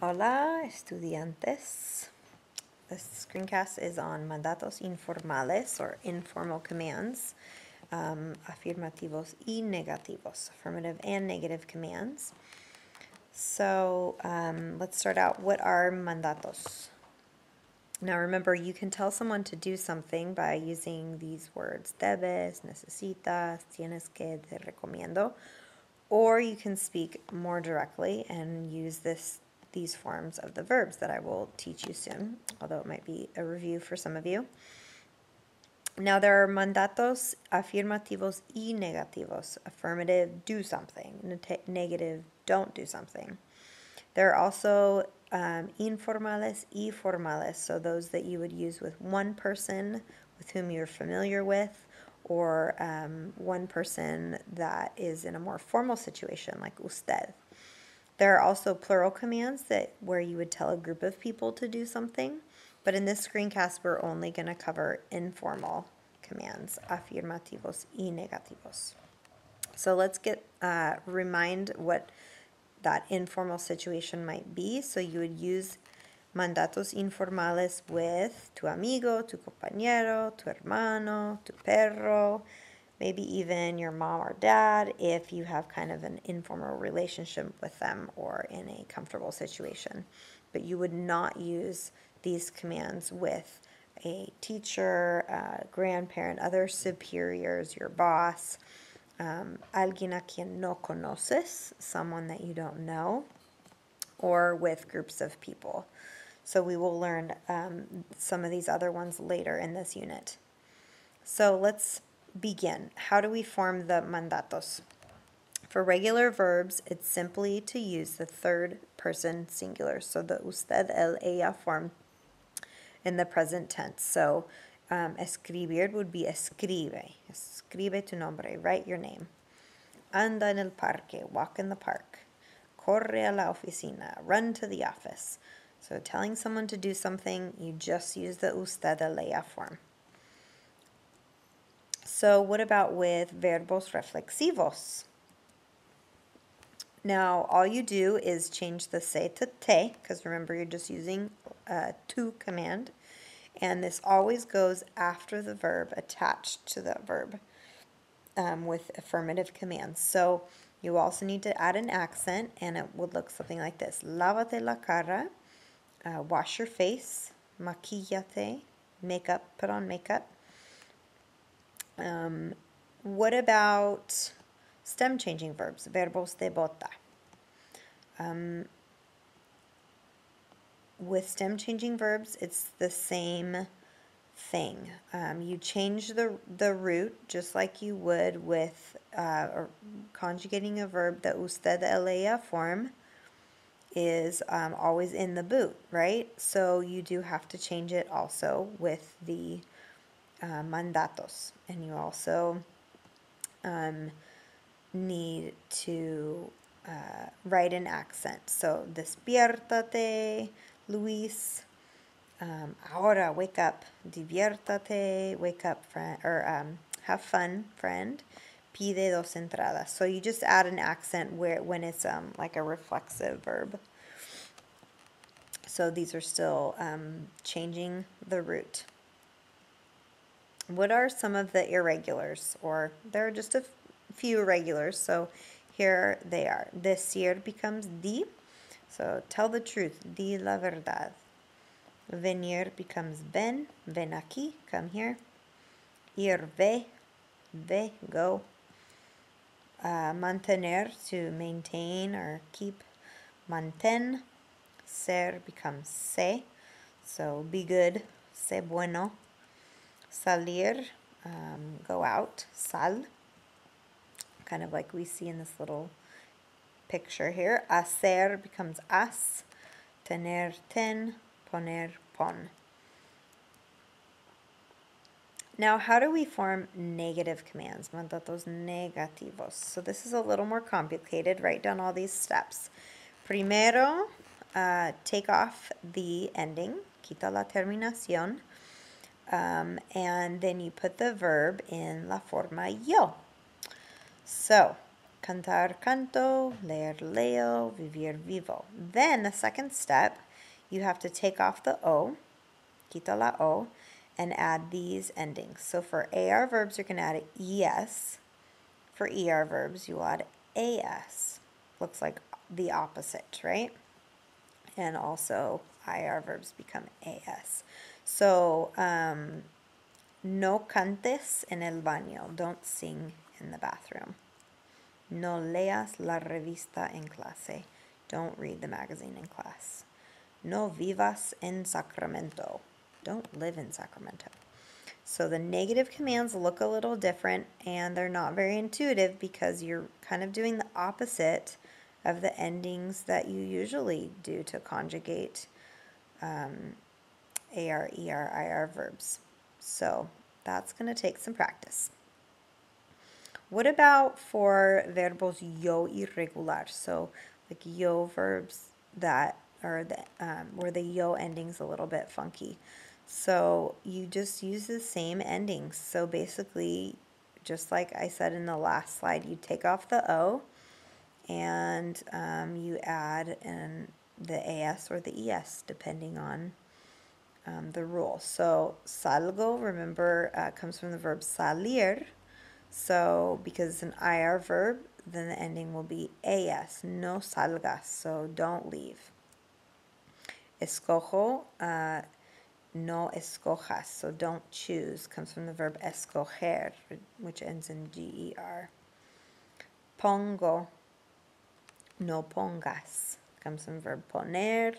Hola, estudiantes. This screencast is on mandatos informales, or informal commands, afirmativos y negativos, affirmative and negative commands. So let's start out. What are mandatos? Now remember, you can tell someone to do something by using these words: debes, necesitas, tienes que, te recomiendo. Or you can speak more directly and use these forms of the verbs that I will teach you soon, although it might be a review for some of you. Now there are mandatos afirmativos y negativos. Affirmative, do something. Negative, don't do something. There are also informales y formales, so those that you would use with one person with whom you're familiar with, or one person that is in a more formal situation, like usted. There are also plural commands where you would tell a group of people to do something, but in this screencast we're only going to cover informal commands, afirmativos y negativos. So let's remind what that informal situation might be. So you would use mandatos informales with tu amigo, tu compañero, tu hermano, tu perro, maybe even your mom or dad if you have kind of an informal relationship with them or in a comfortable situation. But you would not use these commands with a teacher, a grandparent, other superiors, your boss, alguien a quien no conoces, someone that you don't know, or with groups of people. So we will learn some of these other ones later in this unit. So let's begin. How do we form the mandatos? For regular verbs, it's simply to use the third person singular, so the usted, el, ella form in the present tense. So escribir would be escribe. Escribe tu nombre, write your name. Anda en el parque, walk in the park. Corre a la oficina, run to the office. So telling someone to do something, you just use the usted, el, ella form. So what about with verbos reflexivos? Now all you do is change the se to te, because remember you're just using to command, and this always goes after the verb, attached to the verb, with affirmative commands. So you also need to add an accent, and it would look something like this: lávate la cara, wash your face, maquillate, makeup, put on makeup. What about stem changing verbs? Verbos de bota. With stem changing verbs, it's the same thing. You change the root just like you would with conjugating a verb. The usted, el, ella form is always in the boot, right? So you do have to change it also with the mandatos, and you also need to write an accent. So despiértate, Luis. Ahora, wake up. Diviértate, wake up, friend, or have fun, friend. Pide dos entradas. So you just add an accent when it's like a reflexive verb. So these are still changing the root. What are some of the irregulars? Or there are just a few irregulars. So here they are. Decir becomes di. So tell the truth. Di la verdad. Venir becomes ven. Ven aquí. Come here. Ir, ve. Ve, go. Mantener, to maintain or keep. Mantén. Ser becomes sé. So be good. Sé bueno. Salir, go out. Sal. Kind of like we see in this little picture here. Hacer becomes haz. Tener, ten. Poner, pon. Now, how do we form negative commands? Mandatos negativos. So this is a little more complicated. Write down all these steps. Primero, take off the ending. Quita la terminación. And then you put the verb in la forma yo. So, Cantar, canto, leer, leo, vivir, vivo. Then the second step, you have to take off the O, quita la O, and add these endings. So for AR verbs, you're going to add ES. For ER verbs, you add AS. Looks like the opposite, right? And also IR verbs become AS. So, no cantes en el baño. Don't sing in the bathroom. No leas la revista en clase. Don't read the magazine in class. No vivas en Sacramento. Don't live in Sacramento. So the negative commands look a little different, and they're not very intuitive because you're kind of doing the opposite of the endings that you usually do to conjugate AR, ER, IR verbs. So that's going to take some practice. What about for verbos yo irregular? So like yo verbs that are the where the yo ending's a little bit funky. So you just use the same endings. So basically, just like I said in the last slide, you take off the O and you add in the AS or the ES depending on the rule. So salgo, remember, comes from the verb salir. So because it's an IR verb, then the ending will be AS, no salgas, so don't leave. Escojo, no escojas, so don't choose, comes from the verb escoger, which ends in GER. Pongo, no pongas, comes from the verb poner,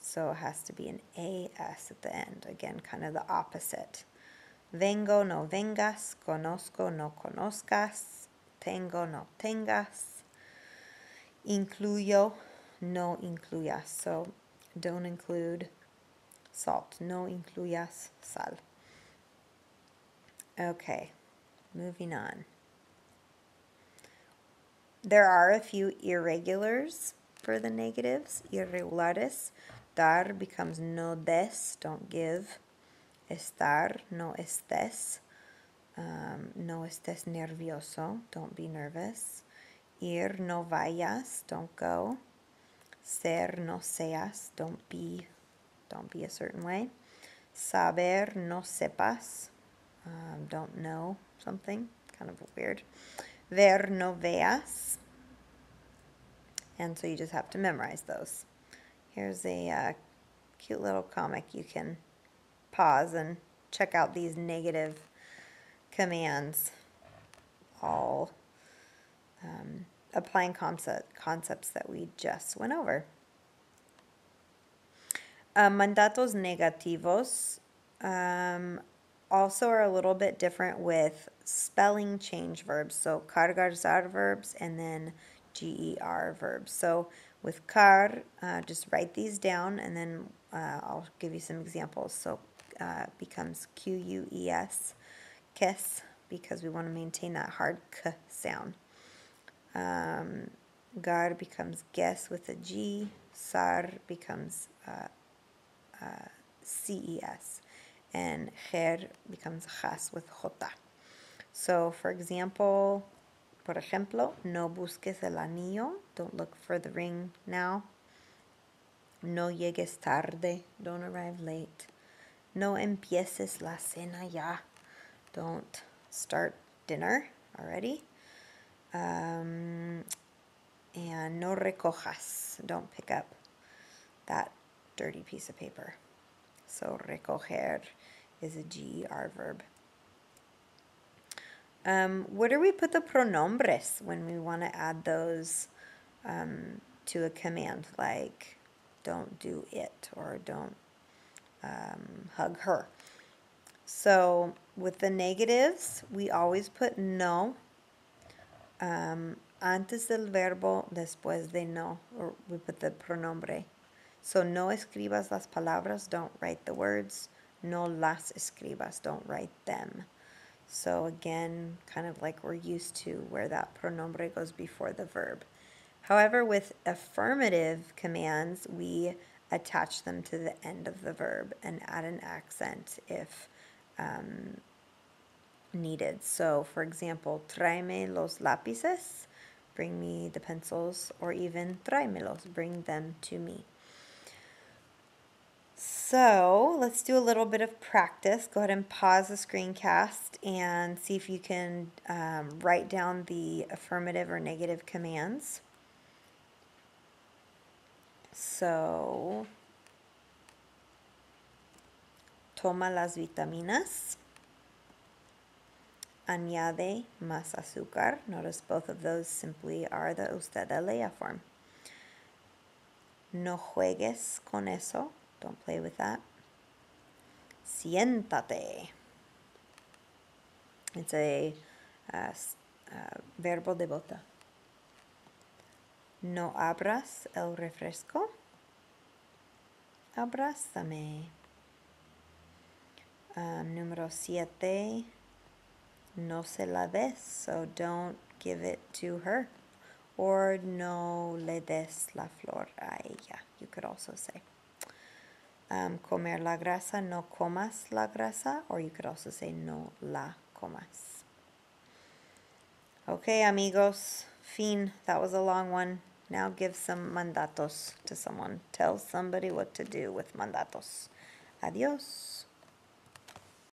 so it has to be an AS at the end. Again, kind of the opposite. Vengo, no vengas. Conozco, no conozcas. Tengo, no tengas. Incluyo, no incluyas. So don't include salt. No incluyas sal. Okay, moving on. There are a few irregulars for the negatives. Irregulares. Dar becomes no des, don't give. Estar, no estés. No estés nervioso, don't be nervous. Ir, no vayas, don't go. Ser, no seas, don't be a certain way. Saber, no sepas, don't know something, kind of weird. Ver, no veas. And so you just have to memorize those. Here's a cute little comic. You can pause and check out these negative commands, all applying concepts that we just went over. Mandatos negativos also are a little bit different with spelling change verbs. So cargar verbs and then GER verbs. So with car, just write these down and then I'll give you some examples. So becomes QUES, kes, because we want to maintain that hard k sound. Gar becomes guess with a G. Sar becomes CES. And ger becomes jas with J. So, for example, por ejemplo, no busques el anillo. Don't look for the ring now. No llegues tarde. Don't arrive late. No empieces la cena ya. Don't start dinner already. And no recojas. Don't pick up that dirty piece of paper. So recoger is a GER verb. Where do we put the pronombres when we want to add those to a command, like don't do it or don't hug her? So with the negatives, we always put no antes del verbo, después de no, or we put the pronombre. So no escribas las palabras, don't write the words. No las escribas, don't write them. So again, kind of like we're used to where that pronombre goes before the verb. However, with affirmative commands, we attach them to the end of the verb and add an accent if needed. So, for example, tráeme los lápices bring me the pencils, or even tráemelos, bring them to me. So let's do a little bit of practice. Go ahead and pause the screencast and see if you can write down the affirmative or negative commands. So, toma las vitaminas. Añade más azúcar. Notice both of those simply are the usted de lea form. No juegues con eso. Don't play with that. Siéntate. It's a verbo de bota. No abras el refresco. Abrázame. Número 7. No se la des, so don't give it to her. Or no le des la flor a ella, you could also say. Comer la grasa, no comas la grasa, or you could also say no la comas. Okay, amigos, fin. That was a long one. Now give some mandatos to someone. Tell somebody what to do with mandatos. Adios.